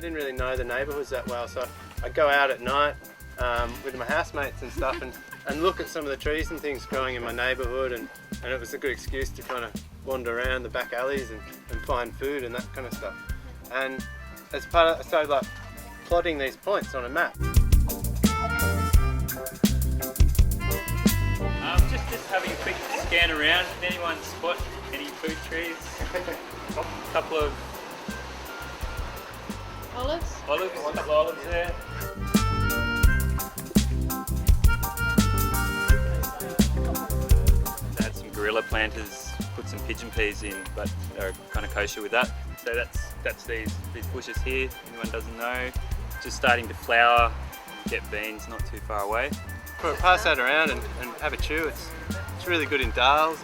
didn't really know the neighbourhoods that well, so I'd go out at night with my housemates and stuff and look at some of the trees and things growing in my neighbourhood, and it was a good excuse to kind of wander around the back alleys and find food and that kind of stuff. And as part of, I started like plotting these points on a map. Just having a quick scan around. Did anyone spot any food trees? A couple of olives. A couple of olives there. They had some gorilla planters, put some pigeon peas in, but they're kind of kosher with that. So that's these bushes here. Anyone doesn't know, just starting to flower. Get beans not too far away. Pass that around and have a chew. It's really good in dals.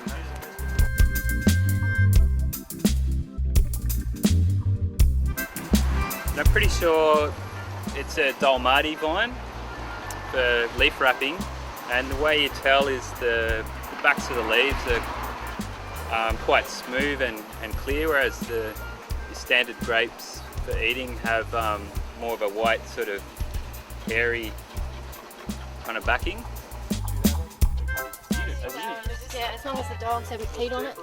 I'm pretty sure it's a Dalmati vine for leaf wrapping, and the way you tell is the backs of the leaves are quite smooth and clear, whereas the standard grapes for eating have more of a white sort of hairy kind of backing. Yeah, as long as the dogs haven't peed on it.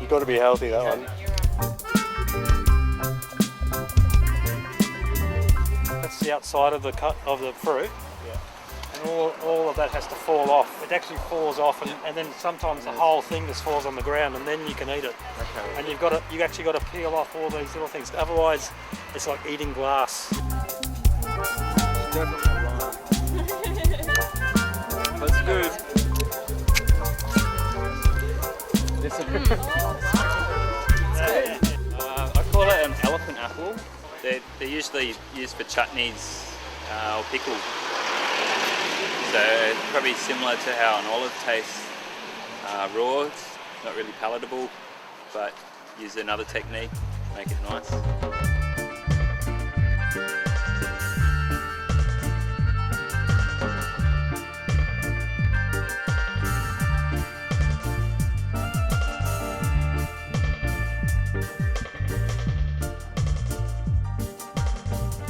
You've got to be healthy, that one. That's the outside of the cut of the fruit. And all of that has to fall off. It actually falls off, and then sometimes the whole thing just falls on the ground, and then you can eat it. Okay. And you actually got to peel off all these little things. Otherwise, it's like eating glass. That's good. I call it an elephant apple. They're usually used for chutneys or pickles. So it's probably similar to how an olive tastes raw. It's not really palatable, but use another technique to make it nice.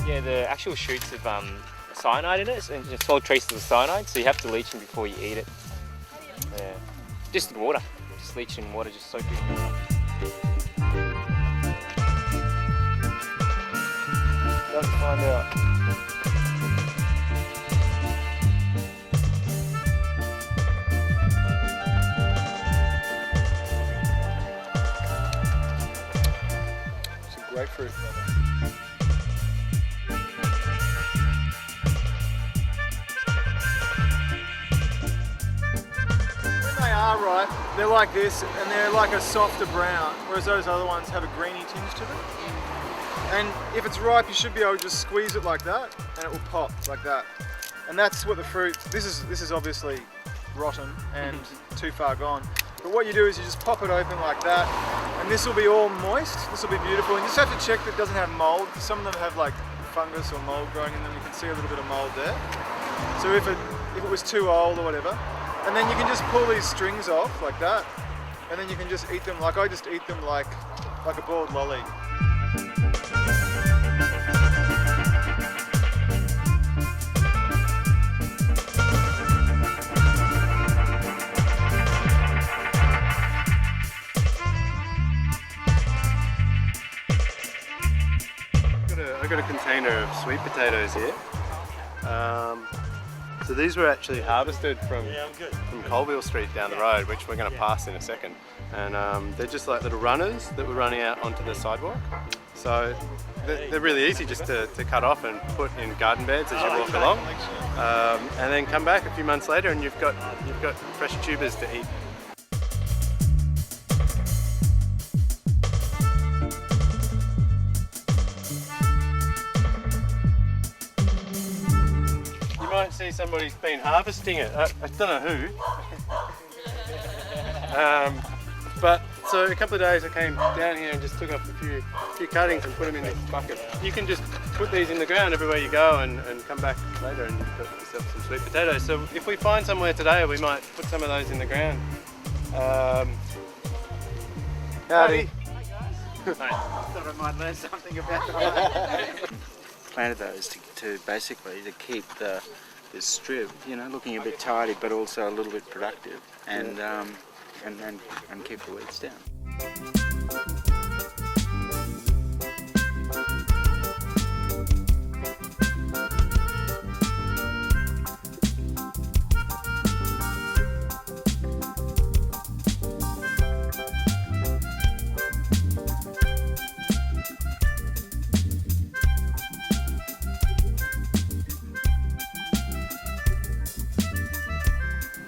Yeah, the actual shoots have cyanide in it, and it's all traces of cyanide, so you have to leach them before you eat it. Yeah. Just in water. Just leach in water, just soak it in water. Let's find out. Some grapefruit. Right, they're like this, and they're like a softer brown, whereas those other ones have a greeny tinge to them. And if it's ripe, you should be able to just squeeze it like that, and it will pop like that. And that's what the fruit. This is obviously rotten and too far gone. But what you do is you just pop it open like that, and this will be all moist. This will be beautiful. And you just have to check that it doesn't have mold. Some of them have like fungus or mold growing in them. You can see a little bit of mold there. So if it was too old or whatever. And then you can just pull these strings off like that, and then you can just eat them like I just eat them like a boiled lolly. I've got a container of sweet potatoes here. So these were actually harvested from Colville Street down the road, which we're going to pass in a second. And they're just like little runners that were running out onto the sidewalk. So they're really easy just to cut off and put in garden beds as you walk along. And then come back a few months later and you've got fresh tubers to eat. You might see somebody's been harvesting it. I don't know who. But so a couple of days I came down here and just took off a few cuttings and put them in this bucket. You can just put these in the ground everywhere you go and come back later and you've got yourself some sweet potatoes. So if we find somewhere today, we might put some of those in the ground. Howdy. Thought I might learn something about the planted those to basically to keep the strip, you know, looking a bit tidy but also a little bit productive, and keep the weeds down.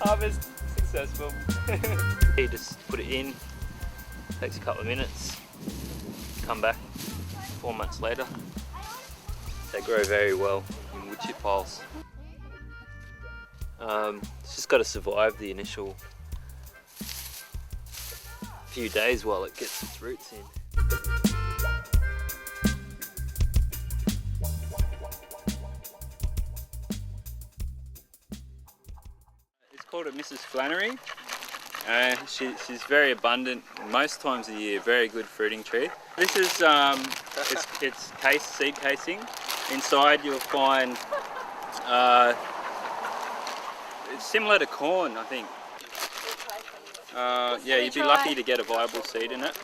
Harvest successful. You just put it in, takes a couple of minutes, come back 4 months later. They grow very well in wood chip piles. It's just got to survive the initial few days while it gets its roots in. It's called a Mrs. Flannery. She's very abundant most times of the year, very good fruiting tree. This is it's seed casing. Inside you'll find it's similar to corn, I think. Yeah, you'd be lucky to get a viable seed in it.